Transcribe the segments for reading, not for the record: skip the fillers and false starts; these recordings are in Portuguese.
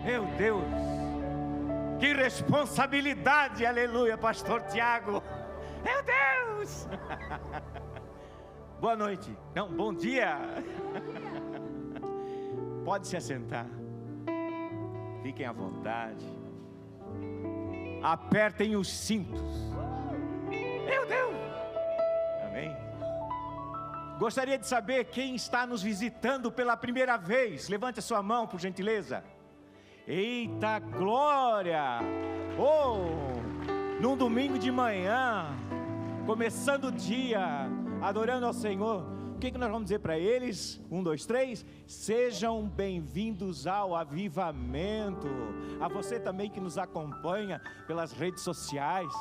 Meu Deus, que responsabilidade, aleluia, pastor Tiago. Meu Deus. Boa noite, não, bom dia. Pode se assentar, fiquem à vontade, apertem os cintos. Meu Deus, amém. Gostaria de saber quem está nos visitando pela primeira vez. Levante a sua mão, por gentileza. Eita glória! Num domingo de manhã, começando o dia, adorando ao Senhor. O que nós vamos dizer para eles? 1, 2, 3. Sejam bem-vindos ao avivamento. A você também que nos acompanha pelas redes sociais,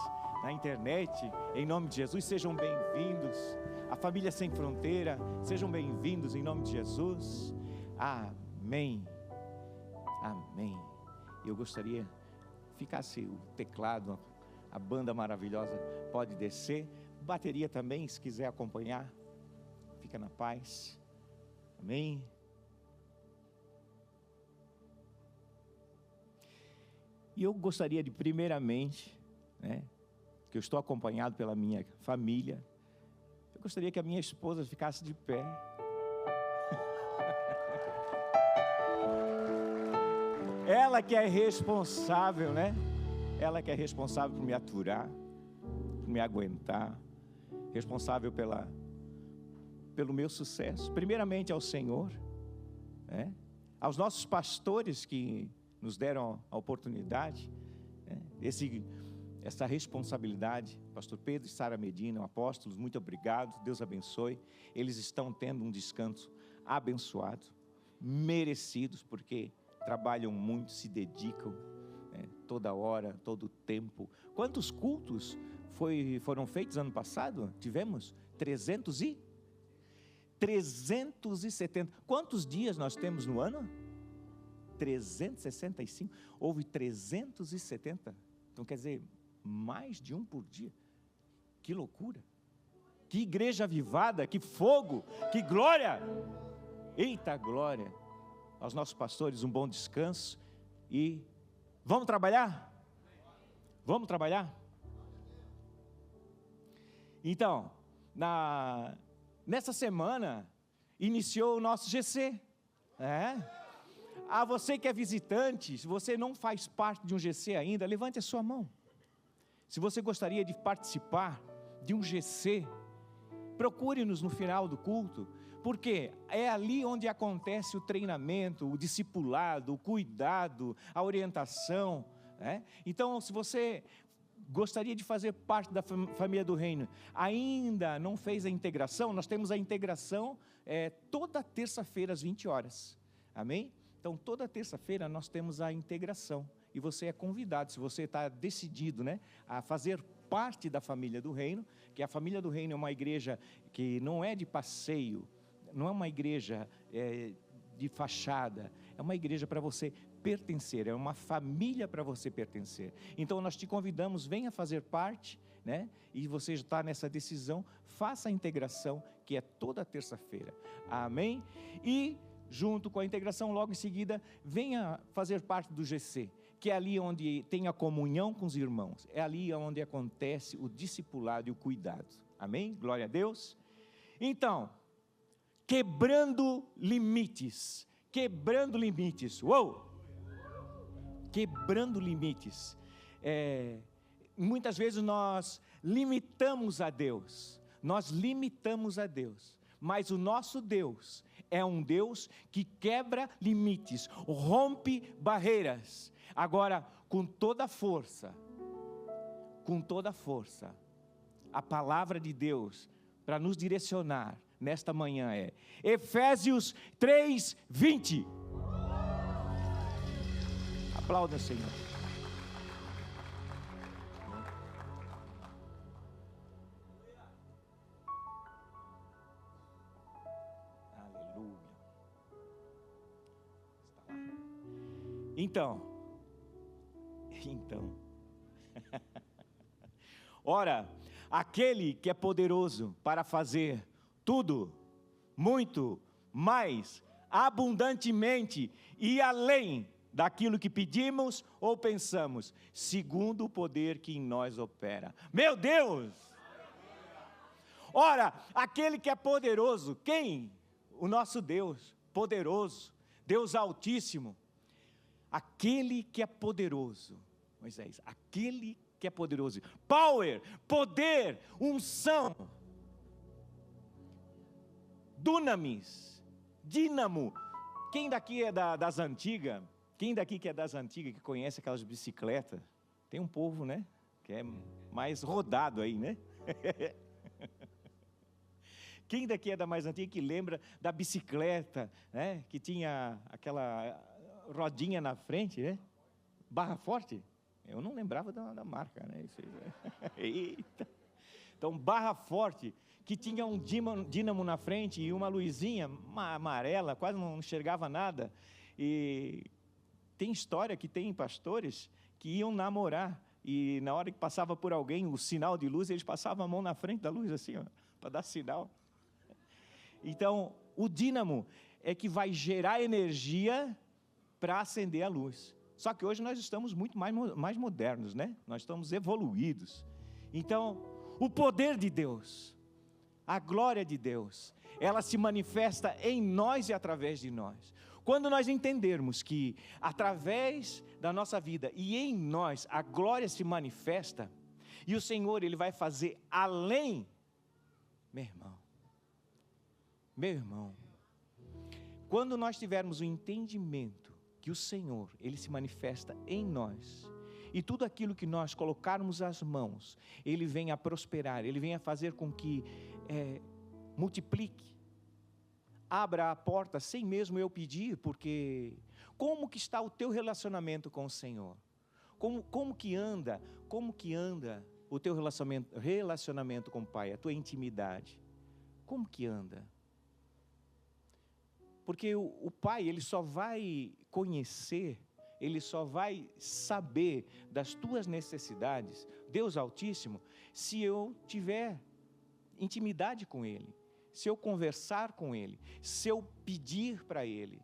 na internet, em nome de Jesus, sejam bem-vindos. A família Sem Fronteira, sejam bem-vindos em nome de Jesus. Amém. Amém. Eu gostaria que ficasse o teclado, a banda maravilhosa pode descer. Bateria também, se quiser acompanhar. Fica na paz. Amém. E eu gostaria de, primeiramente, que eu estou acompanhado pela minha família, eu gostaria que a minha esposa ficasse de pé. Ela que é responsável, Ela que é responsável por me aturar, por me aguentar, responsável pelo meu sucesso. Primeiramente ao Senhor, aos nossos pastores que nos deram a oportunidade, essa responsabilidade. Pastor Pedro e Sara Medina, apóstolos, muito obrigado, Deus abençoe. Eles estão tendo um descanso abençoado, merecidos, porque trabalham muito, se dedicam, toda hora, todo o tempo. Quantos cultos foram feitos ano passado? Tivemos 370. Quantos dias nós temos no ano? 365. Houve 370. Então quer dizer, mais de um por dia. Que loucura. Que igreja avivada, que fogo, que glória. Eita glória. Aos nossos pastores um bom descanso. E vamos trabalhar? Vamos trabalhar? Então, nessa semana iniciou o nosso GC. A você que é visitante, se você não faz parte de um GC ainda, levante a sua mão. Se você gostaria de participar de um GC, procure-nos no final do culto, porque é ali onde acontece o treinamento, o discipulado, o cuidado, a orientação. Então, se você gostaria de fazer parte da família do reino, ainda não fez a integração, nós temos a integração toda terça-feira às 20 horas. Amém? Então, toda terça-feira nós temos a integração. E você é convidado, se você está decidido a fazer parte da família do reino, que a família do reino é uma igreja que não é de passeio, não é uma igreja de fachada, é uma igreja para você pertencer, é uma família para você pertencer. Então nós te convidamos, venha fazer parte, e você já está nessa decisão, faça a integração, que é toda terça-feira. Amém? E junto com a integração, logo em seguida, venha fazer parte do GC, que é ali onde tem a comunhão com os irmãos, é ali onde acontece o discipulado e o cuidado. Amém? Glória a Deus. Então, quebrando limites, uou! Quebrando limites. Muitas vezes nós limitamos a Deus, mas o nosso Deus é um Deus que quebra limites, rompe barreiras. Agora, com toda força, a palavra de Deus para nos direcionar nesta manhã é Efésios 3:20. Aplauda, Senhor. Aleluia. Está lá. Então. Ora, aquele que é poderoso para fazer tudo, muito mais, abundantemente e além daquilo que pedimos ou pensamos, segundo o poder que em nós opera. Meu Deus! Ora, aquele que é poderoso, quem? O nosso Deus, poderoso, Deus Altíssimo. Aquele que é poderoso, Moisés, aquele que é poderoso. Power, poder, unção. Dunamis, dínamo. Quem daqui é das antigas? Quem daqui que é das antigas, que conhece aquelas bicicletas? Tem um povo, né? Que é mais rodado aí, né? Quem daqui é da mais antiga que lembra da bicicleta, né? Que tinha aquela rodinha na frente, né? Barra Forte? Eu não lembrava da marca, né? Isso aí. Eita! Então, Barra Forte, que tinha um dínamo na frente e uma luzinha amarela, quase não enxergava nada. E tem história que tem pastores que iam namorar e na hora que passava por alguém o sinal de luz, eles passavam a mão na frente da luz assim, para dar sinal. Então, o dínamo é que vai gerar energia para acender a luz. Só que hoje nós estamos muito mais modernos, né? Nós estamos evoluídos. Então, o poder de Deus, a glória de Deus, ela se manifesta em nós e através de nós. Quando nós entendermos que através da nossa vida e em nós a glória se manifesta, e o Senhor Ele vai fazer além, meu irmão, quando nós tivermos o entendimento que o Senhor, Ele se manifesta em nós, e tudo aquilo que nós colocarmos as mãos, Ele vem a prosperar, Ele vem a fazer com que multiplique, abra a porta sem mesmo eu pedir, porque como que está o teu relacionamento com o Senhor? Como que anda o teu relacionamento com o Pai, a tua intimidade? Como que anda? Porque o Pai, Ele só vai conhecer, Ele só vai saber das tuas necessidades, Deus Altíssimo, se eu tiver intimidade com Ele, se eu conversar com Ele, se eu pedir para Ele,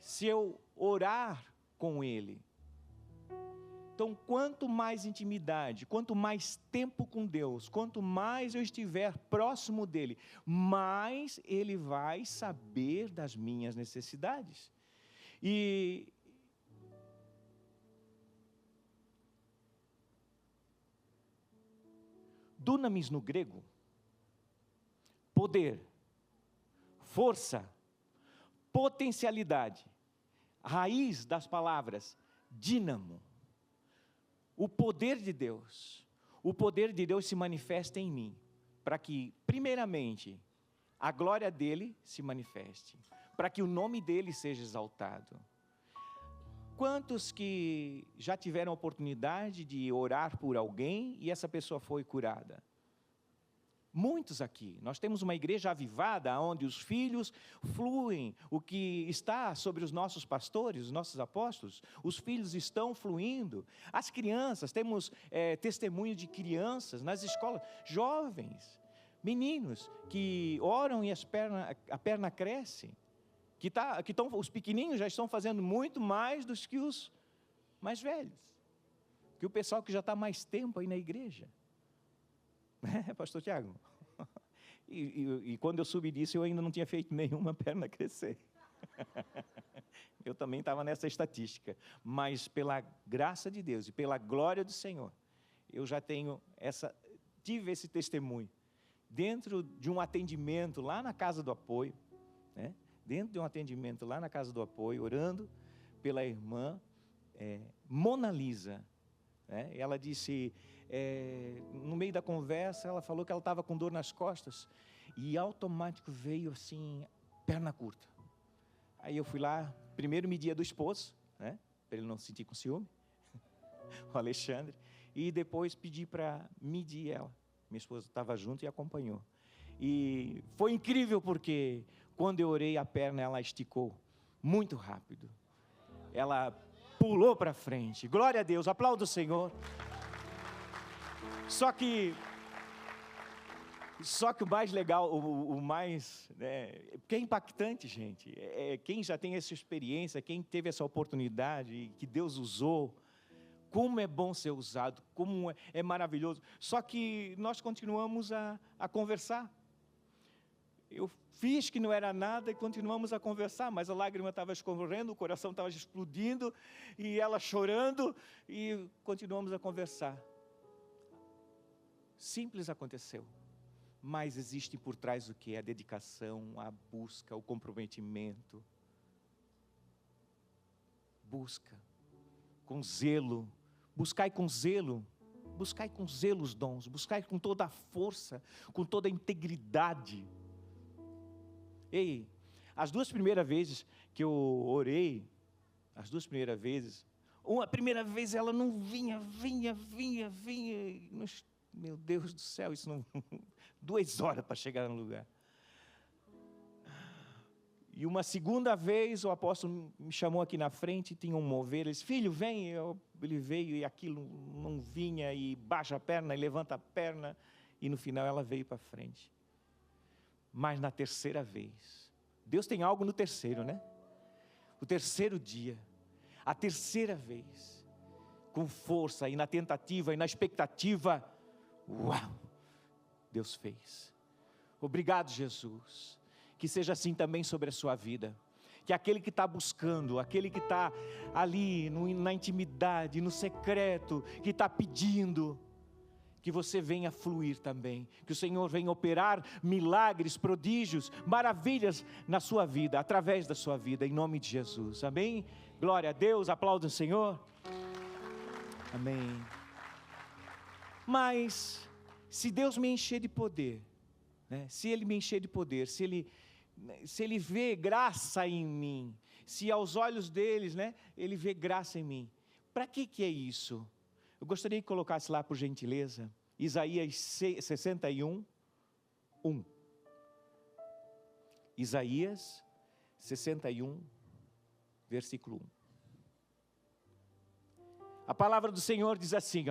se eu orar com Ele. Então, quanto mais intimidade, quanto mais tempo com Deus, quanto mais eu estiver próximo dEle, mais Ele vai saber das minhas necessidades. E dunamis no grego, poder, força, potencialidade, raiz das palavras, dínamo. O poder de Deus se manifesta em mim, para que, primeiramente, a glória dEle se manifeste, para que o nome dEle seja exaltado. Quantos que já tiveram a oportunidade de orar por alguém e essa pessoa foi curada? Muitos aqui. Nós temos uma igreja avivada, onde os filhos fluem, o que está sobre os nossos pastores, os nossos apóstolos, os filhos estão fluindo. As crianças, temos testemunho de crianças nas escolas, jovens, meninos que oram e a perna cresce, os pequenininhos já estão fazendo muito mais do que os mais velhos, que o pessoal que já está mais tempo aí na igreja. Pastor Tiago, e quando eu subi disso, eu ainda não tinha feito nenhuma perna crescer. Eu também estava nessa estatística, mas pela graça de Deus e pela glória do Senhor, eu já tive esse testemunho, dentro de um atendimento lá na Casa do Apoio, né? Dentro de um atendimento lá na Casa do Apoio, orando pela irmã Mona Lisa, né? Ela disse... no meio da conversa, ela falou que ela estava com dor nas costas e automático veio assim, perna curta. Aí eu fui lá, primeiro media do esposo, né, para ele não se sentir com ciúme, o Alexandre, e depois pedi para medir ela. Minha esposa estava junto e acompanhou. E foi incrível porque quando eu orei a perna, ela esticou muito rápido. Ela pulou para frente. Glória a Deus, aplauda o Senhor. Só que Só que o mais legal, o mais, porque é impactante, gente, quem já tem essa experiência, quem teve essa oportunidade, que Deus usou, como é bom ser usado, como é maravilhoso. Só que nós continuamos a conversar. Eu fiz que não era nada e continuamos a conversar, mas a lágrima estava escorrendo, o coração estava explodindo, e ela chorando, e continuamos a conversar. Simples aconteceu. Mas existe por trás o que? A dedicação, a busca, o comprometimento. Busca, com zelo, buscai com zelo os dons, buscai com toda a força, com toda a integridade. Ei, as duas primeiras vezes que eu orei, a primeira vez ela não vinha, meu Deus do céu, isso não... 2 horas para chegar no lugar. E uma segunda vez o apóstolo me chamou aqui na frente, tinha um mover, ele disse, filho, vem. Ele veio e aquilo não vinha, e baixa a perna, e levanta a perna, e no final ela veio para frente. Mas na terceira vez, Deus tem algo no terceiro, né? O terceiro dia, a terceira vez, com força, e na tentativa, e na expectativa, uau! Deus fez. Obrigado, Jesus. Que seja assim também sobre a sua vida. Que aquele que está buscando, aquele que está ali na intimidade, no secreto, que está pedindo, que você venha fluir também. Que o Senhor venha operar milagres, prodígios, maravilhas na sua vida, através da sua vida, em nome de Jesus. Amém? Glória a Deus, aplauda o Senhor. Amém. Mas... se Deus me encher de poder, se Ele me encher de poder, se Ele vê graça em mim, se aos olhos deles, Ele vê graça em mim, para que é isso? Eu gostaria que colocasse lá, por gentileza, Isaías 61, 1. Isaías 61, versículo 1. A palavra do Senhor diz assim,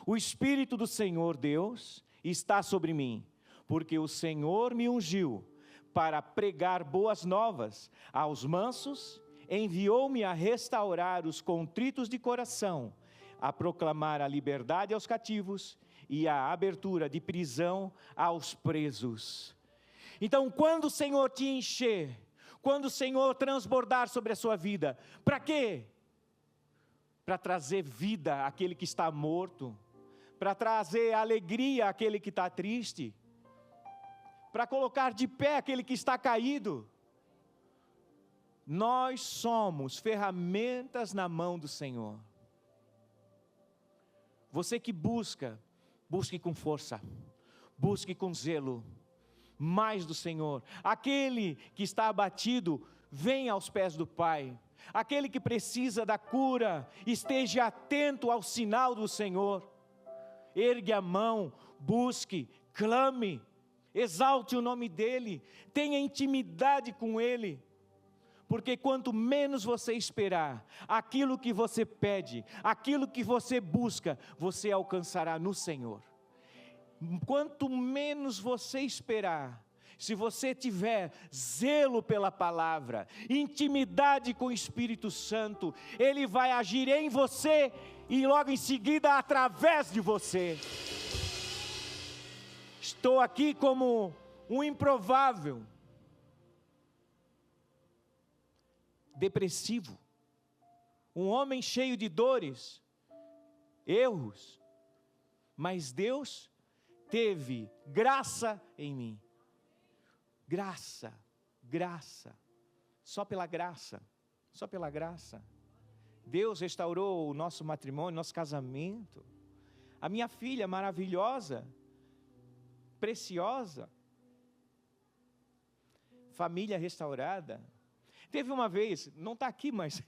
o Espírito do Senhor Deus está sobre mim, porque o Senhor me ungiu para pregar boas novas aos mansos, enviou-me a restaurar os contritos de coração, a proclamar a liberdade aos cativos e a abertura de prisão aos presos. Então, quando o Senhor te encher, quando o Senhor transbordar sobre a sua vida, para quê? Para trazer vida àquele que está morto, para trazer alegria àquele que está triste, para colocar de pé aquele que está caído. Nós somos ferramentas na mão do Senhor. Você que busque com força, busque com zelo, mais do Senhor. Aquele que está abatido, venha aos pés do Pai. Aquele que precisa da cura, esteja atento ao sinal do Senhor. Ergue a mão, busque, clame, exalte o nome dEle, tenha intimidade com Ele, porque quanto menos você esperar, aquilo que você pede, aquilo que você busca, você alcançará no Senhor. Quanto menos você esperar, se você tiver zelo pela palavra, intimidade com o Espírito Santo, Ele vai agir em você e logo em seguida através de você. Estou aqui como um improvável, depressivo, um homem cheio de dores, erros, mas Deus teve graça em mim. Graça, só pela graça. Deus restaurou o nosso matrimônio, nosso casamento. A minha filha maravilhosa, preciosa, família restaurada. Teve uma vez, não está aqui, mas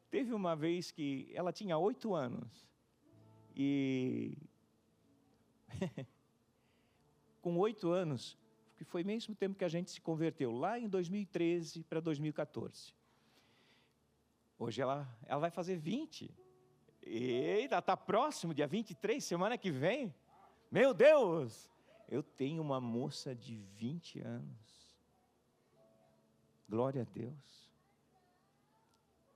teve uma vez que ela tinha 8 anos e com 8 anos, que foi o mesmo tempo que a gente se converteu, lá em 2013 para 2014. Hoje ela vai fazer 20. Eita, está próximo, dia 23, semana que vem. Meu Deus! Eu tenho uma moça de 20 anos. Glória a Deus.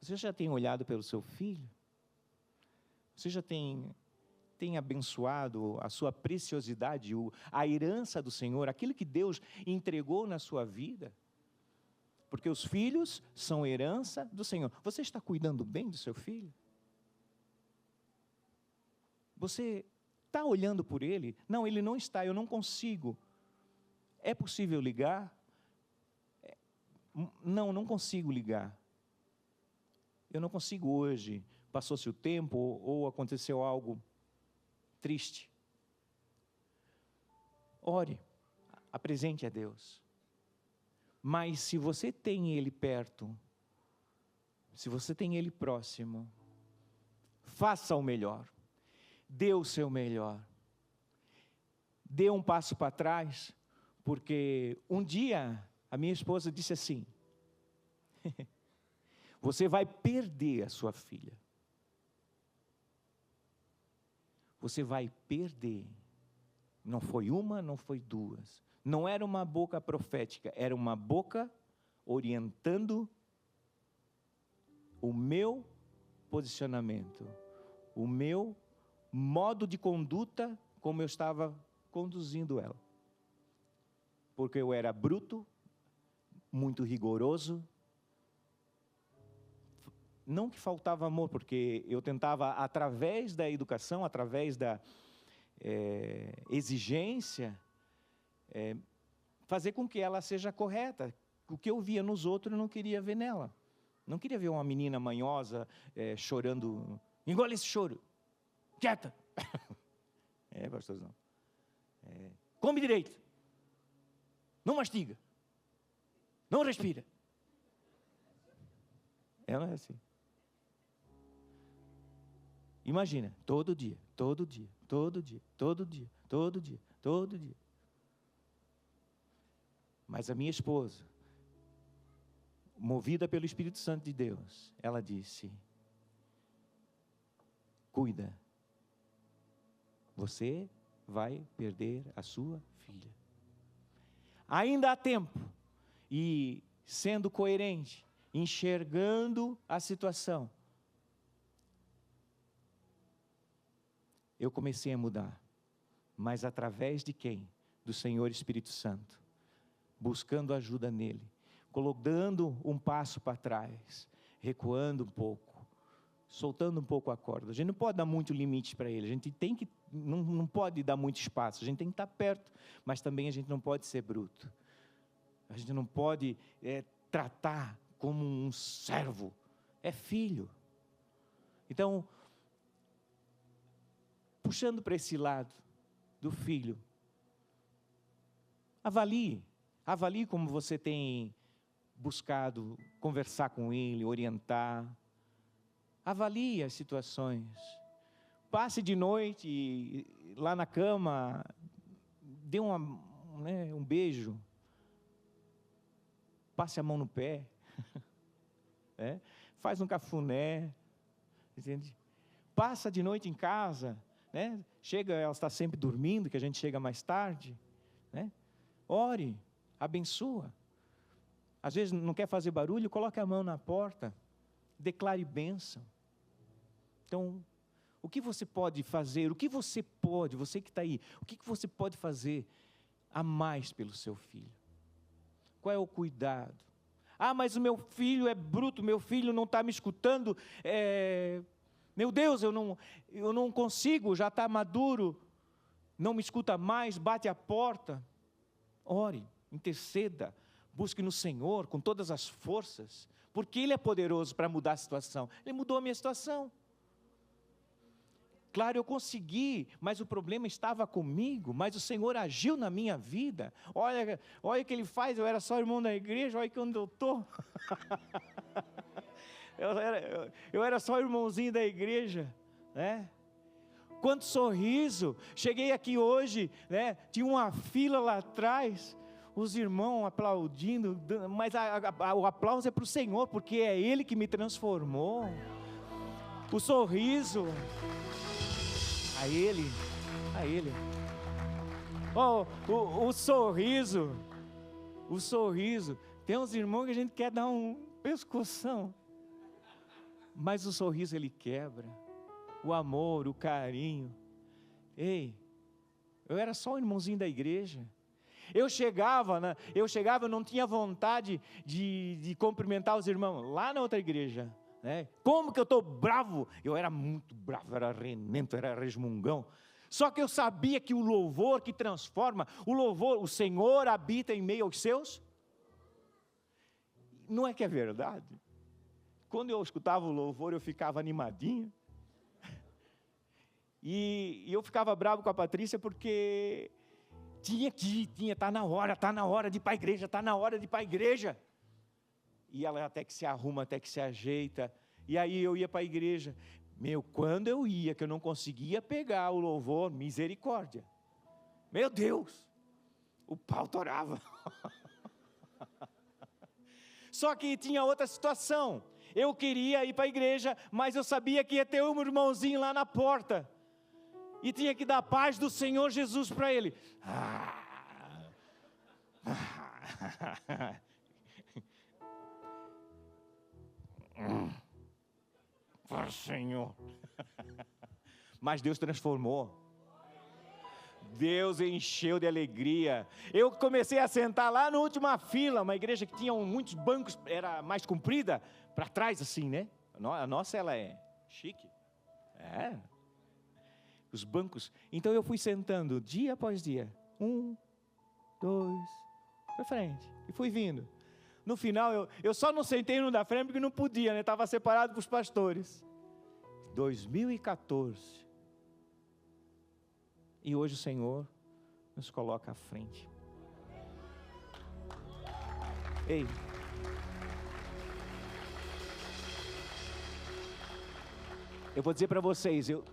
Você já tem olhado pelo seu filho? Você já tem abençoado a sua preciosidade, a herança do Senhor, aquilo que Deus entregou na sua vida? Porque os filhos são herança do Senhor. Você está cuidando bem do seu filho? Você está olhando por ele? Não, ele não está, eu não consigo. É possível ligar? Não consigo ligar. Eu não consigo hoje. Passou-se o tempo ou aconteceu algo triste. Ore, apresente a Deus. Mas se você tem Ele perto, se você tem Ele próximo, faça o melhor. Dê o seu melhor. Dê um passo para trás, porque um dia a minha esposa disse assim: você vai perder a sua filha. Você vai perder. Não foi uma, não foi duas. Não era uma boca profética, era uma boca orientando o meu posicionamento, o meu modo de conduta, como eu estava conduzindo ela. Porque eu era bruto, muito rigoroso. Não que faltava amor, porque eu tentava, através da educação, através da exigência, fazer com que ela seja correta. O que eu via nos outros, eu não queria ver nela. Não queria ver uma menina manhosa, chorando. Engole esse choro. Quieta. Pastorzão. Come direito. Não mastiga. Não respira. Ela é assim. Imagina, todo dia. Mas a minha esposa, movida pelo Espírito Santo de Deus, ela disse: cuida, você vai perder a sua filha. Ainda há tempo, e sendo coerente, enxergando a situação, eu comecei a mudar. Mas através de quem? Do Senhor Espírito Santo. Buscando ajuda nele. Colocando um passo para trás. Recuando um pouco. Soltando um pouco a corda. A gente não pode dar muito limite para ele. A gente tem que, não pode dar muito espaço. A gente tem que estar perto. Mas também a gente não pode ser bruto. A gente não pode tratar como um servo. É filho. Então, puxando para esse lado do filho, avalie como você tem buscado conversar com ele, orientar. Avalie as situações. Passe de noite lá na cama, dê um beijo, passe a mão no pé, faz um cafuné, entende? Passa de noite em casa. Chega, ela está sempre dormindo, que a gente chega mais tarde, ore, abençoa. Às vezes não quer fazer barulho, coloque a mão na porta, declare bênção. Então, o que você pode fazer, você que está aí, o que você pode fazer a mais pelo seu filho? Qual é o cuidado? Mas o meu filho é bruto, meu filho não está me escutando, meu Deus, eu não consigo, já está maduro, não me escuta mais, bate a porta. Ore, interceda, busque no Senhor com todas as forças, porque Ele é poderoso para mudar a situação. Ele mudou a minha situação. Claro, eu consegui, mas o problema estava comigo, mas o Senhor agiu na minha vida. Olha o que Ele faz, eu era só irmão da igreja, olha onde eu estou. Eu era só irmãozinho da igreja, Quanto sorriso, cheguei aqui hoje, tinha uma fila lá atrás, os irmãos aplaudindo, mas o aplauso é para o Senhor, porque é Ele que me transformou. O sorriso, a Ele. Oh, o sorriso. O sorriso. Tem uns irmãos que a gente quer dar um pescoção. Mas o sorriso ele quebra. O amor, o carinho. Ei, eu era só um irmãozinho da igreja. Eu chegava, eu não tinha vontade de cumprimentar os irmãos lá na outra igreja, né? Como que eu estou bravo? Eu era muito bravo, era renento, era resmungão. Só que eu sabia que o louvor que transforma, o Senhor habita em meio aos seus. Não é que é verdade? Quando eu escutava o louvor, eu ficava animadinho. E eu ficava bravo com a Patrícia porque tá na hora de ir para a igreja, está na hora de ir para a igreja. E ela até que se arruma, até que se ajeita, e aí eu ia para a igreja. Quando eu ia, que eu não conseguia pegar o louvor, misericórdia. Meu Deus, o pau torava. Só que tinha outra situação, eu queria ir para a igreja, mas eu sabia que ia ter um irmãozinho lá na porta, e tinha que dar a paz do Senhor Jesus para ele. Para o Senhor. Mas Deus transformou. Deus encheu de alegria. Eu comecei a sentar lá na última fila, uma igreja que tinha muitos bancos, era mais comprida, para trás assim, né? A nossa ela é chique. Os bancos. Então eu fui sentando dia após dia. 1, 2, para frente. E fui vindo. No final, eu só não sentei no da frente porque não podia, né? Estava separado para os pastores. 2014. E hoje o Senhor nos coloca à frente. Ei. Eu vou dizer para vocês, eu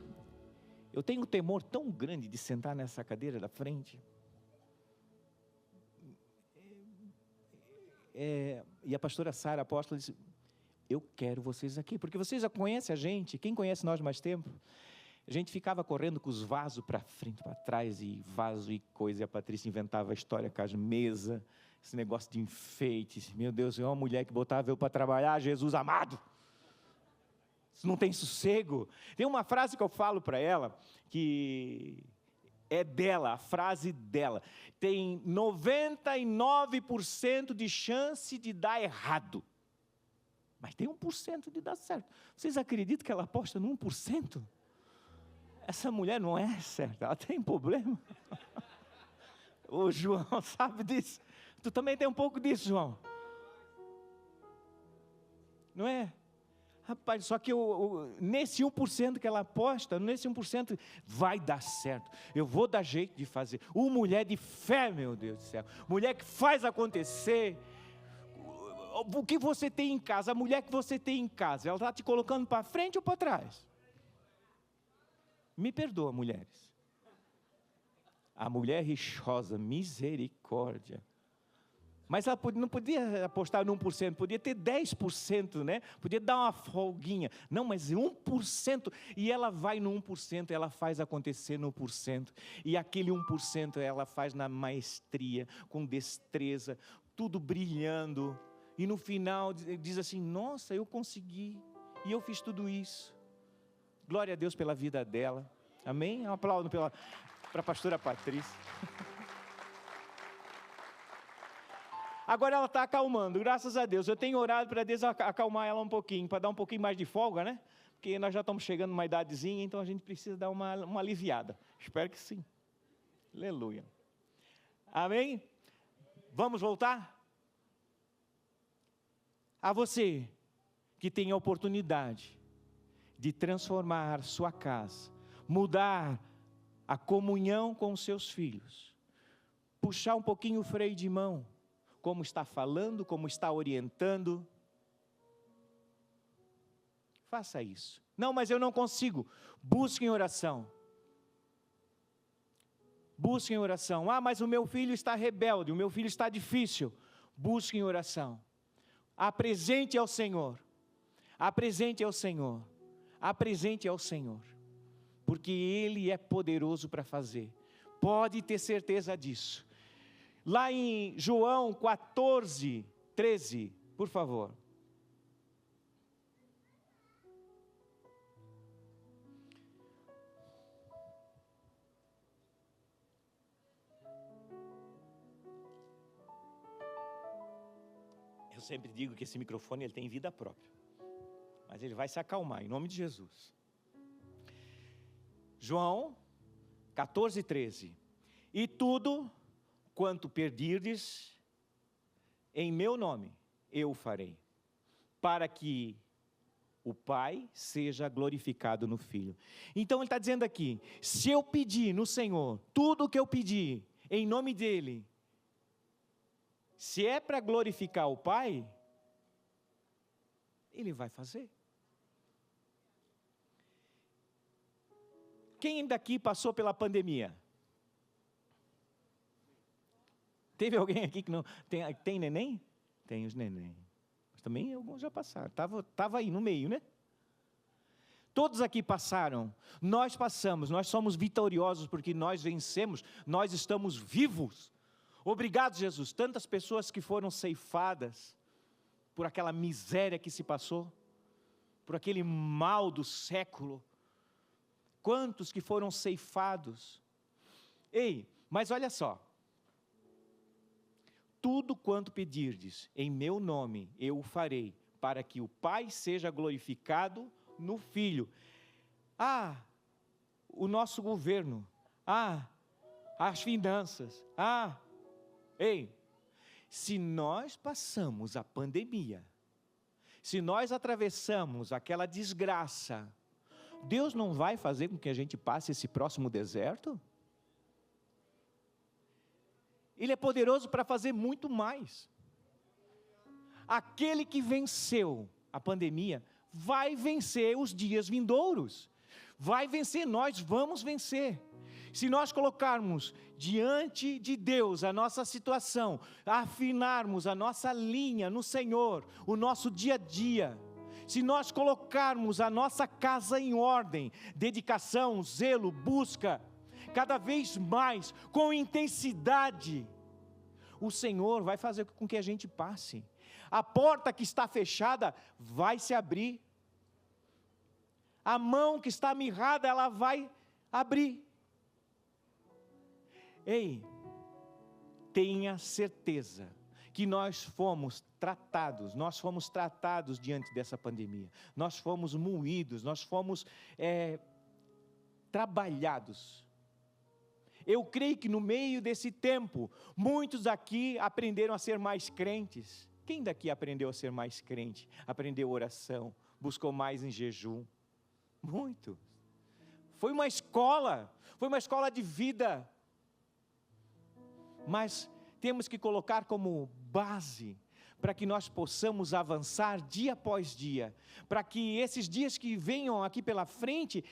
tenho um temor tão grande de sentar nessa cadeira da frente. E a pastora Sara Apóstola disse, eu quero vocês aqui, porque vocês já conhecem a gente, quem conhece nós mais tempo? A gente ficava correndo com os vasos para frente, para trás, e vaso e coisa, e a Patrícia inventava a história com as mesas, esse negócio de enfeite. Meu Deus, é uma mulher que botava eu para trabalhar, Jesus amado. Isso não tem sossego. Tem uma frase que eu falo para ela, que é dela, a frase dela. Tem 99% de chance de dar errado. Mas tem 1% de dar certo. Vocês acreditam que ela aposta no 1%? Essa mulher não é certa, ela tem problema. O João sabe disso. Tu também tem um pouco disso, João. Não é? Rapaz, só que nesse 1% que ela aposta, nesse 1% vai dar certo. Eu vou dar jeito de fazer. Uma mulher de fé, meu Deus do céu. Mulher que faz acontecer. O que você tem em casa, a mulher que você tem em casa, ela está te colocando para frente ou para trás? Me perdoa, mulheres. A mulher rixosa, misericórdia. Mas ela não podia apostar no 1%, podia ter 10%, né? Podia dar uma folguinha. Não, mas 1%, e ela vai no 1%, ela faz acontecer no 1%. E aquele 1% ela faz na maestria, com destreza, tudo brilhando. E no final diz assim, nossa, eu consegui, e eu fiz tudo isso. Glória a Deus pela vida dela. Amém? Um aplauso para a pastora Patrícia. Agora ela está acalmando, graças a Deus. Eu tenho orado para Deus acalmar ela um pouquinho, para dar um pouquinho mais de folga, né? Porque nós já estamos chegando numa idadezinha, então a gente precisa dar uma aliviada. Espero que sim. Aleluia. Amém? Vamos voltar? A você que tem a oportunidade de transformar sua casa, mudar a comunhão com os seus filhos, puxar um pouquinho o freio de mão, como está falando, como está orientando, faça isso. Não, mas eu não consigo. Busque em oração. Busque em oração. Ah, mas o meu filho está rebelde, o meu filho está difícil. Busque em oração. Apresente ao Senhor. Apresente ao Senhor. Apresente ao Senhor. Porque Ele é poderoso para fazer. Pode ter certeza disso. Lá em João 14, 13, por favor. Eu sempre digo que esse microfone ele tem vida própria, mas ele vai se acalmar, em nome de Jesus. João 14, 13. E tudo quanto pedirdes em meu nome, eu farei, para que o Pai seja glorificado no Filho. Então ele está dizendo aqui, se eu pedir no Senhor, tudo o que eu pedir em nome dEle, se é para glorificar o Pai, Ele vai fazer. Quem daqui passou pela pandemia? Teve alguém aqui que não... Tem neném? Tem os neném. Mas também alguns já passaram. Estava aí no meio, né? Todos aqui passaram. Nós passamos. Nós somos vitoriosos porque nós vencemos. Nós estamos vivos. Obrigado, Jesus. Tantas pessoas que foram ceifadas por aquela miséria que se passou, por aquele mal do século. Quantos que foram ceifados. Ei, mas olha só. Tudo quanto pedirdes em meu nome, eu o farei, para que o Pai seja glorificado no Filho. O nosso governo. As finanças. Ei, se nós passamos a pandemia, se nós atravessamos aquela desgraça, Deus não vai fazer com que a gente passe esse próximo deserto? Ele é poderoso para fazer muito mais. Aquele que venceu a pandemia, vai vencer os dias vindouros. Vai vencer, nós vamos vencer. Se nós colocarmos diante de Deus a nossa situação, afinarmos a nossa linha no Senhor, o nosso dia a dia, se nós colocarmos a nossa casa em ordem, dedicação, zelo, busca, cada vez mais, com intensidade, o Senhor vai fazer com que a gente passe. A porta que está fechada vai se abrir. A mão que está mirrada, ela vai abrir. Ei, tenha certeza que nós fomos tratados diante dessa pandemia. Nós fomos moídos, nós fomos trabalhados. Eu creio que no meio desse tempo, muitos aqui aprenderam a ser mais crentes. Quem daqui aprendeu a ser mais crente? Aprendeu oração, buscou mais em jejum? Muito. Foi uma escola de vida. Mas temos que colocar como base, para que nós possamos avançar dia após dia, para que esses dias que venham aqui pela frente,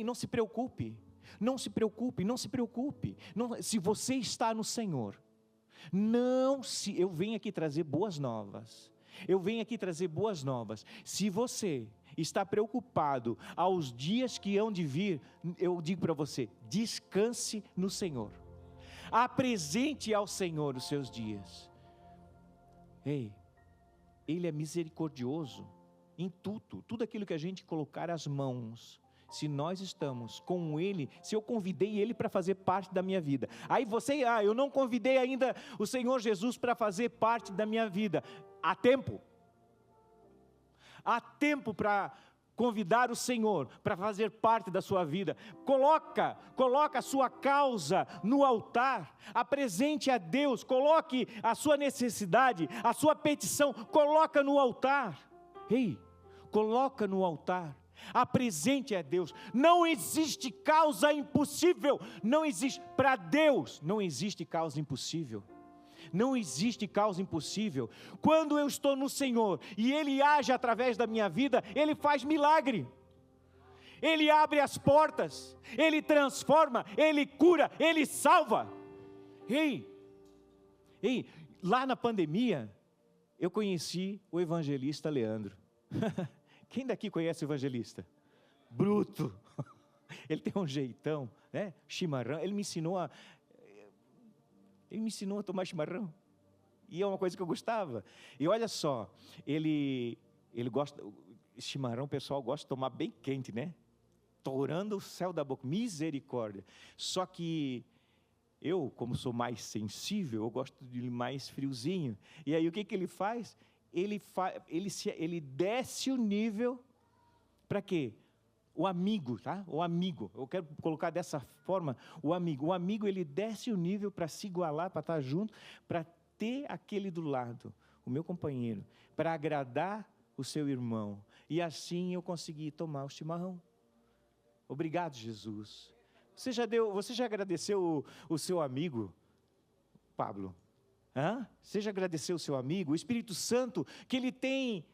não se preocupe, se você está no Senhor, eu venho aqui trazer boas novas, se você está preocupado aos dias que hão de vir, eu digo para você, descanse no Senhor, apresente ao Senhor os seus dias. Ele é misericordioso em tudo aquilo que a gente colocar as mãos, se nós estamos com Ele, se eu convidei Ele para fazer parte da minha vida, aí você, eu não convidei ainda o Senhor Jesus para fazer parte da minha vida, há tempo para convidar o Senhor para fazer parte da sua vida. Coloca a sua causa no altar, apresente a Deus, coloque a sua necessidade, a sua petição, coloca no altar. Coloca no altar, apresente a Deus. Não existe causa impossível, para Deus não existe causa impossível. Não existe causa impossível. Quando eu estou no Senhor e Ele age através da minha vida, Ele faz milagre. Ele abre as portas, Ele transforma, Ele cura, Ele salva. Lá na pandemia, eu conheci o evangelista Leandro. Quem daqui conhece o evangelista? Bruto. Ele tem um jeitão, né? Chimarrão. Ele me ensinou a tomar chimarrão. E é uma coisa que eu gostava. E olha só, ele gosta, chimarrão o pessoal gosta de tomar bem quente, né? Torando o céu da boca, misericórdia. Só que eu, como sou mais sensível, eu gosto de mais friozinho. E aí o que ele faz? Ele desce o nível para quê? O amigo, tá? O amigo, eu quero colocar dessa forma, o amigo ele desce o nível para se igualar, para estar junto, para ter aquele do lado, o meu companheiro, para agradar o seu irmão. E assim eu consegui tomar o chimarrão. Obrigado, Jesus. Você já agradeceu o seu amigo, Pablo? Você já agradeceu o seu amigo, o Espírito Santo, que ele tem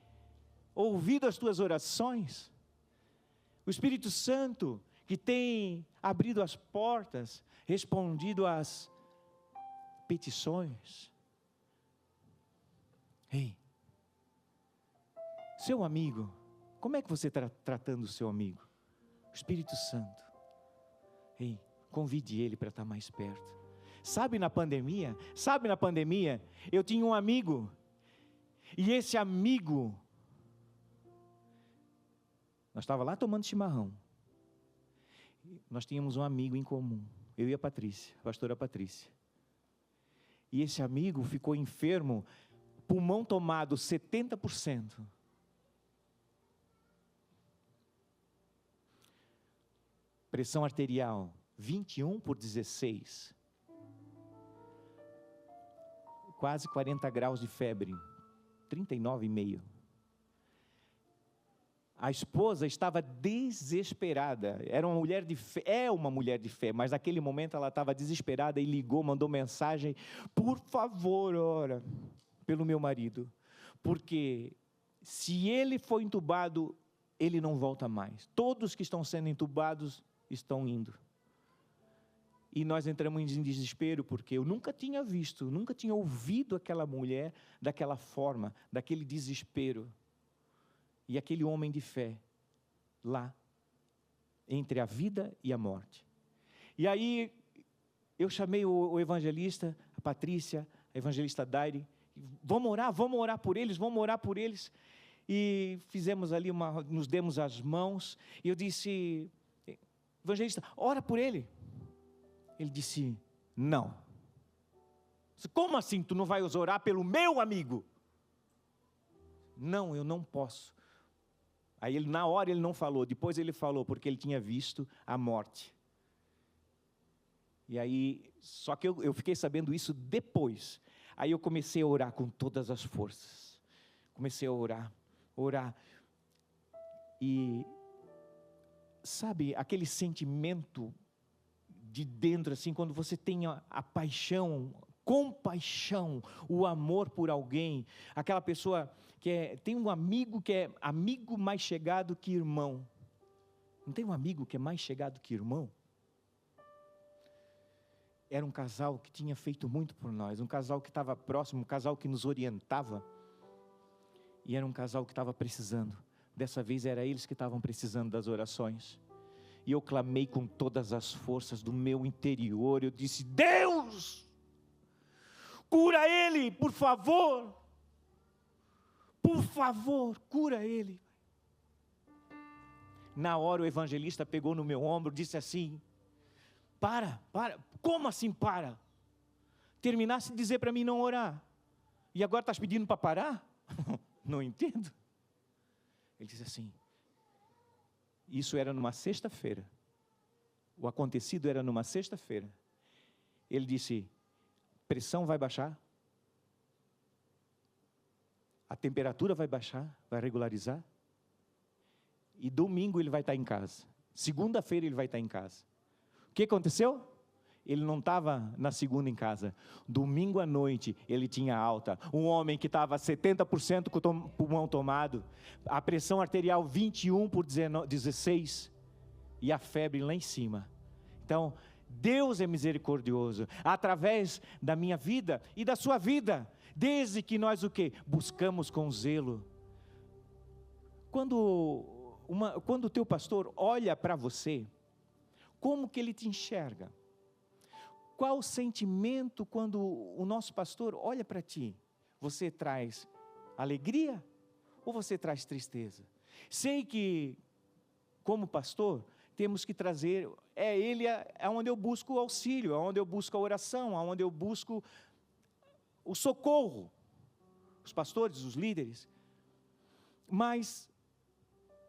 ouvido as tuas orações? O Espírito Santo, que tem abrido as portas, respondido às petições. Ei, seu amigo, como é que você está tratando o seu amigo? O Espírito Santo. Ei, convide ele para estar mais perto. Sabe na pandemia, eu tinha um amigo, e esse amigo, nós estávamos lá tomando chimarrão, nós tínhamos um amigo em comum, eu e a Patrícia, a pastora Patrícia, e esse amigo ficou enfermo, pulmão tomado 70%, pressão arterial 21/16, quase 40 graus de febre, 39,5. A esposa estava desesperada, era uma mulher de fé, é uma mulher de fé, mas naquele momento ela estava desesperada e ligou, mandou mensagem: por favor, ora pelo meu marido, porque se ele for entubado, ele não volta mais. Todos que estão sendo entubados estão indo. E nós entramos em desespero, porque eu nunca tinha visto, nunca tinha ouvido aquela mulher daquela forma, daquele desespero. E aquele homem de fé, lá, entre a vida e a morte. E aí, eu chamei o evangelista, a Patrícia, a evangelista Daire, vamos orar por eles, E fizemos ali, nos demos as mãos, e eu disse: evangelista, ora por ele. Ele disse: não. Como assim tu não vai orar pelo meu amigo? Não, eu não posso. Aí na hora ele não falou, depois ele falou, porque ele tinha visto a morte. E aí, só que eu fiquei sabendo isso depois. Aí eu comecei a orar com todas as forças. Comecei a orar. E sabe, aquele sentimento de dentro, assim, quando você tem a paixão, compaixão, o amor por alguém, aquela pessoa tem um amigo que é amigo mais chegado que irmão. Não tem um amigo que é mais chegado que irmão? Era um casal que tinha feito muito por nós, um casal que estava próximo, um casal que nos orientava, e era um casal que estava precisando. Dessa vez era eles que estavam precisando das orações. E eu clamei com todas as forças do meu interior. Eu disse: Deus, cura ele, por favor. Por favor, cura ele. Na hora o evangelista pegou no meu ombro e disse assim: para, como assim para? Terminasse de dizer para mim não orar, e agora estás pedindo para parar? Não entendo. Ele disse assim, isso era numa sexta-feira, o acontecido era numa sexta-feira. Ele disse: pressão vai baixar, a temperatura vai baixar, vai regularizar, e domingo ele vai estar em casa, segunda-feira ele vai estar em casa. O que aconteceu? Ele não estava na segunda em casa, domingo à noite ele tinha alta, um homem que estava 70% com o pulmão tomado, a pressão arterial 21/16, e a febre lá em cima. Então, Deus é misericordioso, através da minha vida e da sua vida, desde que nós o quê? Buscamos com zelo. Quando o teu pastor olha para você, Como que ele te enxerga? Qual o sentimento quando o nosso pastor olha para ti? Você traz alegria ou você traz tristeza? Sei que, como pastor, temos que trazer, ele é onde eu busco o auxílio, é onde eu busco a oração, é onde eu busco o socorro. Os pastores, os líderes. Mas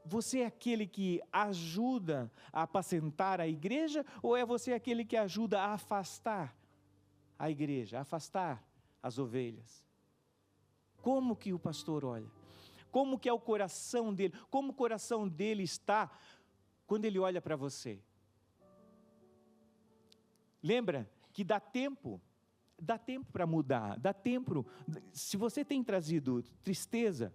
você é aquele que ajuda a apacentar a igreja, ou é você aquele que ajuda a afastar a igreja, a afastar as ovelhas? Como que o pastor olha? Como que é o coração dele? Como o coração dele está quando ele olha para você? Lembra que dá tempo para mudar, dá tempo. Se você tem trazido tristeza,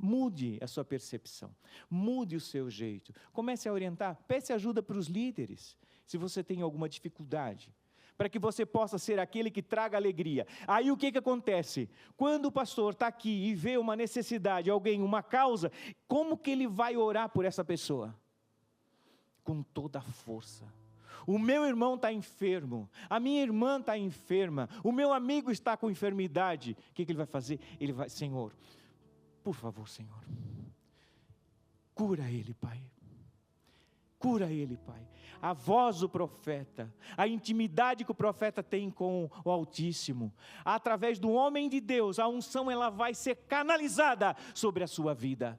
mude a sua percepção, mude o seu jeito, comece a orientar, peça ajuda para os líderes, se você tem alguma dificuldade, para que você possa ser aquele que traga alegria. Aí o que acontece? Quando o pastor está aqui e vê uma necessidade, alguém, uma causa, como que ele vai orar por essa pessoa? Com toda a força. O meu irmão está enfermo, a minha irmã está enferma, o meu amigo está com enfermidade. O que ele vai fazer? Ele vai, Senhor, por favor, Senhor, cura ele, Pai. Cura ele, Pai. A voz do profeta, a intimidade que o profeta tem com o Altíssimo, através do homem de Deus, a unção ela vai ser canalizada sobre a sua vida.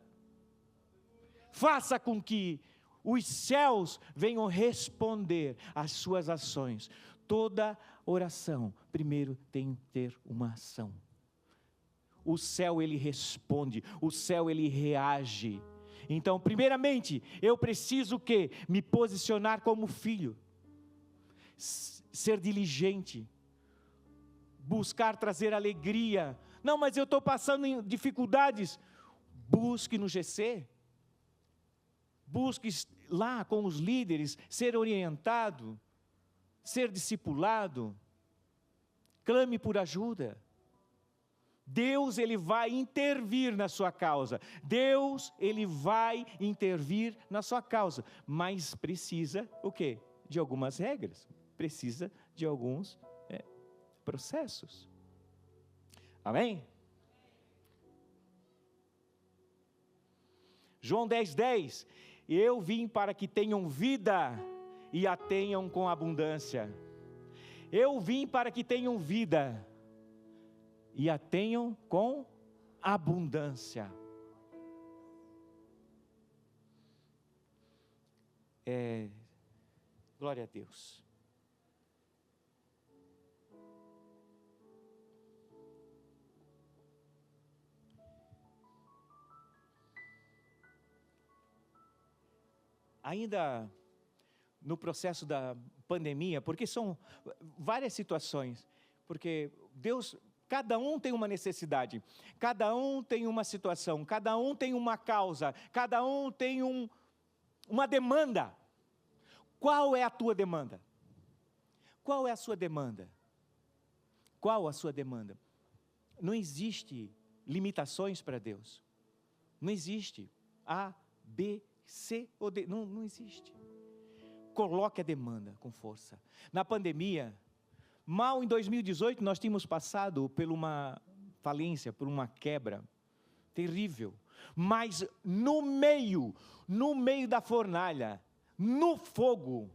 Faça com que os céus venham responder às suas ações. Toda oração, primeiro tem que ter uma ação. O céu ele responde, o céu ele reage. Então, primeiramente, eu preciso o quê? Me posicionar como filho. Ser diligente. Buscar trazer alegria. Não, mas eu estou passando em dificuldades. Busque no GC. Busque lá com os líderes, ser orientado, ser discipulado, clame por ajuda. Deus, ele vai intervir na sua causa, Deus, ele vai intervir na sua causa, mas precisa o quê? De algumas regras, precisa de alguns processos. Amém? João 10:10, eu vim para que tenham vida e a tenham com abundância. Eu vim para que tenham vida e a tenham com abundância. Glória a Deus. Ainda no processo da pandemia, porque são várias situações, porque Deus, cada um tem uma necessidade, cada um tem uma situação, cada um tem uma causa, cada um tem uma demanda. Qual é a tua demanda? Qual é a sua demanda? Qual a sua demanda? Não existe limitações para Deus. Não existe A, B, C ou D, não existe. Coloque a demanda com força. Na pandemia, mal em 2018 nós tínhamos passado por uma falência, por uma quebra terrível. Mas no meio da fornalha, no fogo,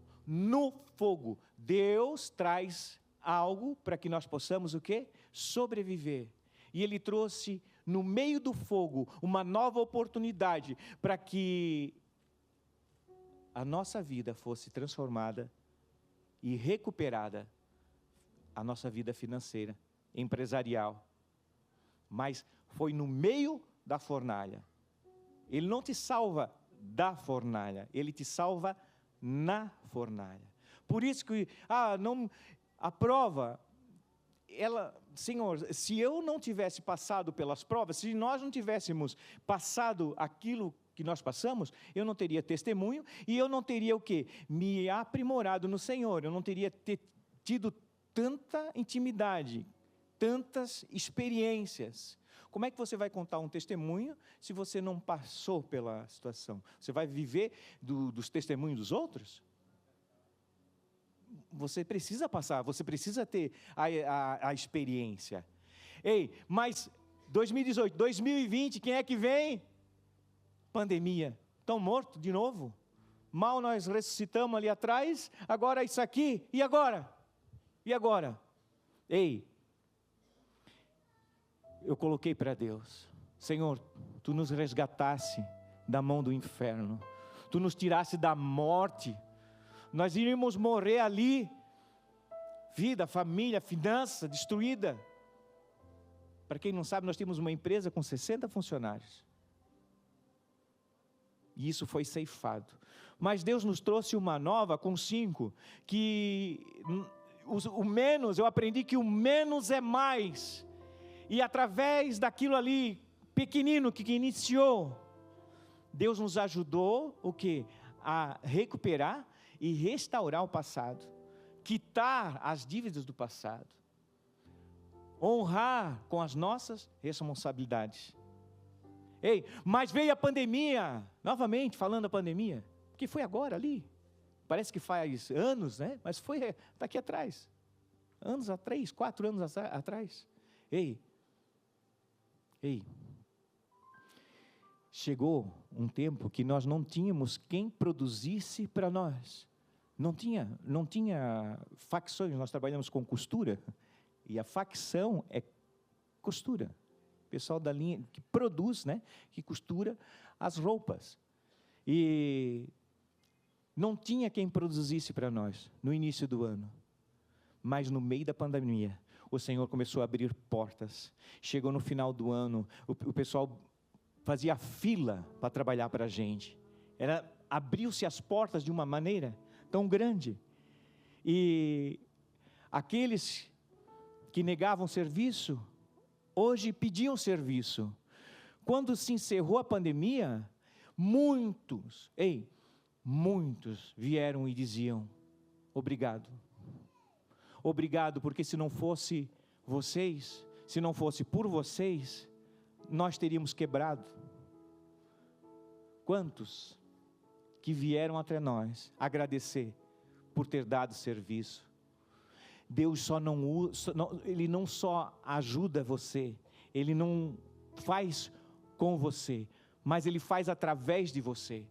Deus traz algo para que nós possamos o quê? Sobreviver. E Ele trouxe no meio do fogo uma nova oportunidade para que a nossa vida fosse transformada e recuperada, a nossa vida financeira, empresarial. Mas foi no meio da fornalha. Ele não te salva da fornalha, Ele te salva na fornalha. Por isso que a prova, Senhor, se eu não tivesse passado pelas provas, se nós não tivéssemos passado aquilo que nós passamos, eu não teria testemunho e eu não teria o quê? Me aprimorado no Senhor, eu não teria tido tanta intimidade, tantas experiências. Como é que você vai contar um testemunho se você não passou pela situação? Você vai viver dos testemunhos dos outros? você precisa passar, você precisa ter a experiência. Ei, mas 2018, 2020, quem é que vem? Pandemia. Estão mortos de novo? Mal nós ressuscitamos ali atrás, agora isso aqui, e agora? E agora? Ei, eu coloquei para Deus, Senhor, Tu nos resgatasse da mão do inferno, Tu nos tirasse da morte, nós iríamos morrer ali, vida, família, finança destruída. Para quem não sabe, nós temos uma empresa com 60 funcionários, e isso foi ceifado, mas Deus nos trouxe uma nova com 5, que o menos, eu aprendi que o menos é mais, e através daquilo ali, pequenino que iniciou, Deus nos ajudou, o quê? A recuperar e restaurar o passado, quitar as dívidas do passado, honrar com as nossas responsabilidades. Ei, mas veio a pandemia, novamente falando da pandemia, que foi agora ali, parece que faz anos, né? Mas foi daqui atrás, anos há 3, 4 anos atrás. Ei, chegou um tempo que nós não tínhamos quem produzisse para nós, não tinha facções, nós trabalhamos com costura, e a facção é costura, pessoal da linha que produz, né, que costura as roupas, e não tinha quem produzisse para nós, no início do ano, mas no meio da pandemia, o Senhor começou a abrir portas, chegou no final do ano, o pessoal fazia fila para trabalhar para a gente, abriu-se as portas de uma maneira tão grande, e aqueles que negavam serviço, hoje pediam serviço. Quando se encerrou a pandemia, muitos vieram e diziam, obrigado, porque se não fosse vocês, se não fosse por vocês, nós teríamos quebrado. Quantos que vieram até nós agradecer por ter dado serviço? Deus Ele não só ajuda você, Ele não faz com você, mas Ele faz através de você.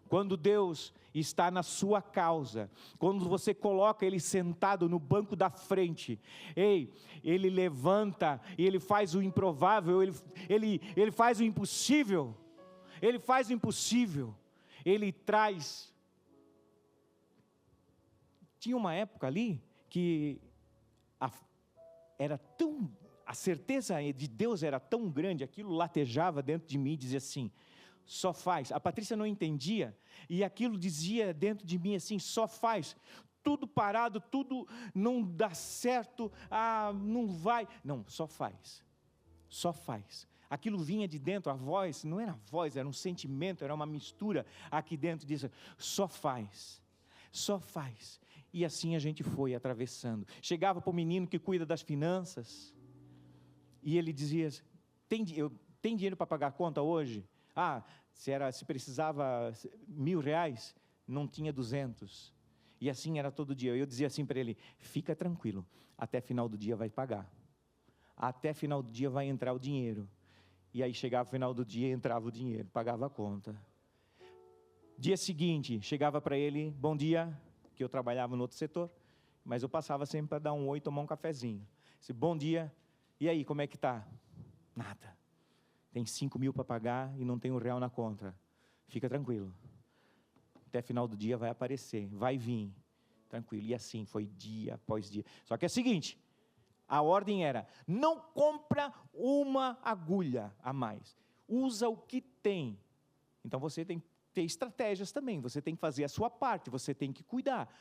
Quando Deus está na sua causa, quando você coloca Ele sentado no banco da frente, Ele levanta e Ele faz o improvável, Ele faz o impossível, Ele traz. Tinha uma época ali que a certeza de Deus era tão grande, aquilo latejava dentro de mim e dizia assim, só faz. A Patrícia não entendia, e aquilo dizia dentro de mim assim, só faz. Tudo parado, tudo não dá certo, não vai. Não, só faz. Aquilo vinha de dentro, a voz, não era voz, era um sentimento, era uma mistura aqui dentro, dizia, só faz. E assim a gente foi atravessando. Chegava para o menino que cuida das finanças, e ele dizia, tem dinheiro para pagar a conta hoje? Se precisava R$1.000, não tinha 200. E assim era todo dia. Eu dizia assim para ele, fica tranquilo, até final do dia vai pagar. Até final do dia vai entrar o dinheiro. E aí chegava o final do dia, entrava o dinheiro, pagava a conta. Dia seguinte, chegava para ele, bom dia, que eu trabalhava no outro setor, mas eu passava sempre para dar um oi, tomar um cafezinho. Disse, bom dia, e aí, como é que está? Nada. Tem 5.000 para pagar e não tem R$1 na conta. Fica tranquilo. Até final do dia vai aparecer, vai vir. Tranquilo. E assim foi dia após dia. Só que é o seguinte, a ordem era, não compra uma agulha a mais. Usa o que tem. Então você tem que ter estratégias também, você tem que fazer a sua parte, você tem que cuidar.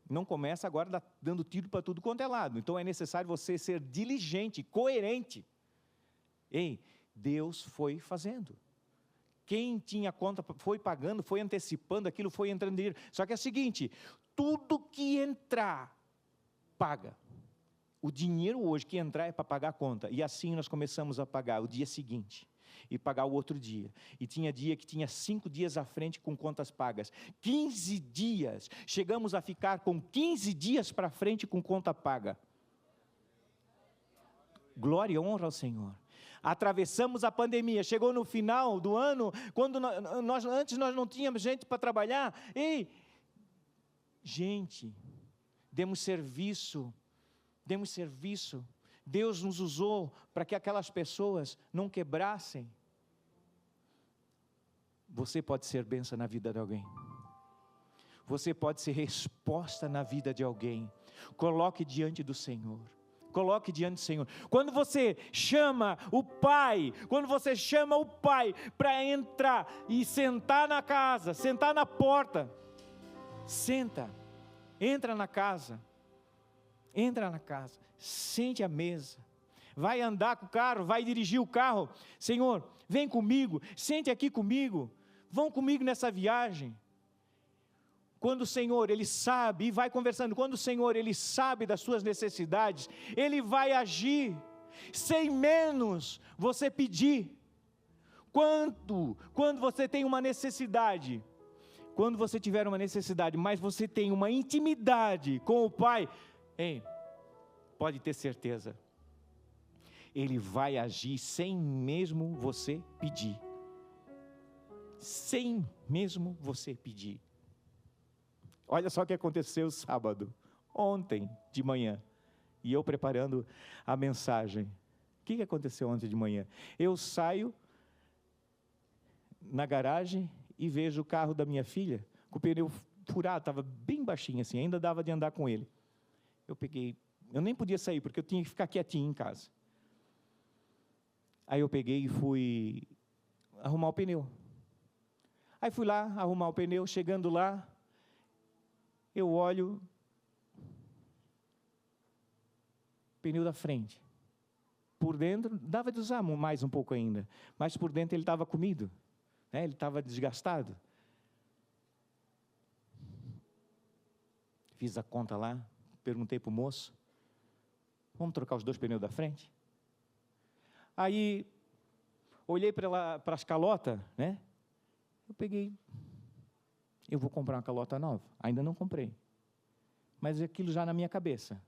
Não começa agora dando tiro para tudo quanto é lado. Então é necessário você ser diligente, coerente. Deus foi fazendo. Quem tinha conta foi pagando, foi antecipando, aquilo foi entrando dinheiro. Só que é o seguinte, tudo que entrar, paga. O dinheiro hoje que entrar é para pagar a conta. E assim nós começamos a pagar o dia seguinte. e pagar o outro dia. E tinha dia que tinha 5 dias à frente com contas pagas. 15 dias. Chegamos a ficar com 15 dias para frente com conta paga. Glória e honra ao Senhor. Atravessamos a pandemia, chegou no final do ano, quando antes nós não tínhamos gente para trabalhar. Ei, gente, demos serviço. Deus nos usou para que aquelas pessoas não quebrassem. Você pode ser bênção na vida de alguém. Você pode ser resposta na vida de alguém. Coloque diante do Senhor. Coloque diante do Senhor. Quando você chama o Pai para entrar e sentar na casa, sentar na porta, entra na casa, sente à mesa, vai andar com o carro, vai dirigir o carro, Senhor, vem comigo, sente aqui comigo, vão comigo nessa viagem. Quando o Senhor, Ele sabe, e vai conversando, quando o Senhor, Ele sabe das suas necessidades, Ele vai agir, sem menos você pedir. Quando você tem uma necessidade, quando você tiver uma necessidade, mas você tem uma intimidade com o Pai, pode ter certeza, Ele vai agir sem mesmo você pedir. Sem mesmo você pedir. Olha só o que aconteceu sábado, ontem de manhã, e eu preparando a mensagem. O que aconteceu ontem de manhã? Eu saio na garagem e vejo o carro da minha filha, com o pneu furado, estava bem baixinho assim, ainda dava de andar com ele. Eu nem podia sair, porque eu tinha que ficar quietinho em casa. Aí eu peguei e fui arrumar o pneu. Aí fui lá arrumar o pneu, chegando lá, eu olho o pneu da frente. Por dentro, dava de usar mais um pouco ainda, mas por dentro ele estava comido, né? Ele estava desgastado. Fiz a conta lá, perguntei para o moço, vamos trocar os 2 pneus da frente? Aí, olhei para as calotas, né? Eu vou comprar uma calota nova. Ainda não comprei. Mas aquilo já na minha cabeça.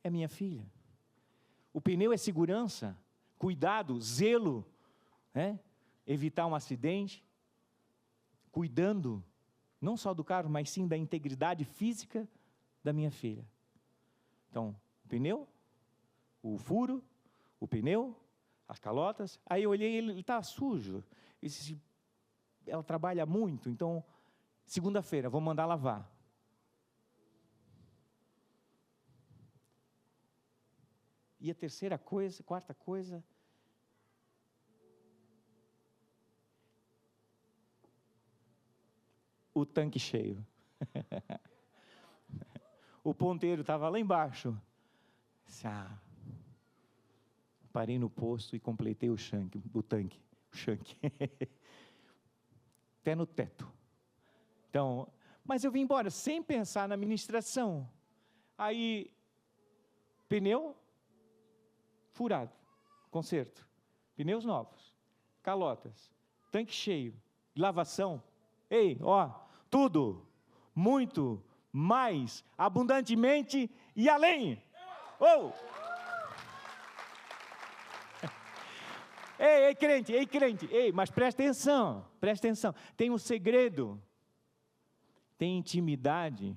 É minha filha. O pneu é segurança, cuidado, zelo, né? Evitar um acidente, cuidando, não só do carro, mas sim da integridade física da minha filha. Então, o pneu, o furo, o pneu, as calotas. Aí eu olhei, ele está sujo. Ela trabalha muito, então, segunda-feira, vou mandar lavar. E a quarta coisa, o tanque cheio. O ponteiro estava lá embaixo. Parei no posto e completei o tanque. Até no teto. Então, mas eu vim embora sem pensar na ministração. Aí, pneu furado, conserto, pneus novos, calotas, tanque cheio, lavação. Tudo, muito, mais, abundantemente e além. Ei, crente, mas presta atenção, tem um segredo, tem intimidade,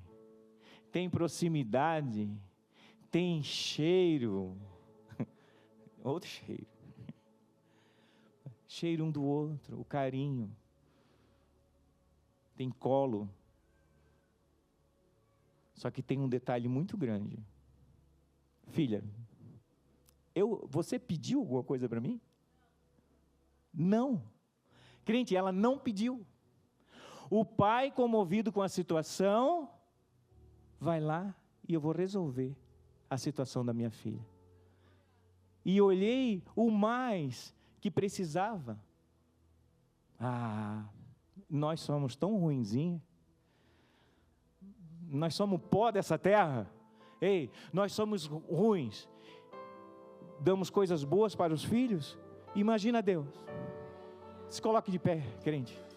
tem proximidade, tem cheiro, outro cheiro um do outro, o carinho, tem colo, só que tem um detalhe muito grande. Filha, você pediu alguma coisa para mim? Não. Crente, ela não pediu. O pai, comovido com a situação, vai lá e eu vou resolver a situação da minha filha. E olhei o mais que precisava. Nós somos tão ruinzinhos. Nós somos pó dessa terra. Nós somos ruins. damos coisas boas para os filhos, imagina Deus. Se coloque de pé, crente.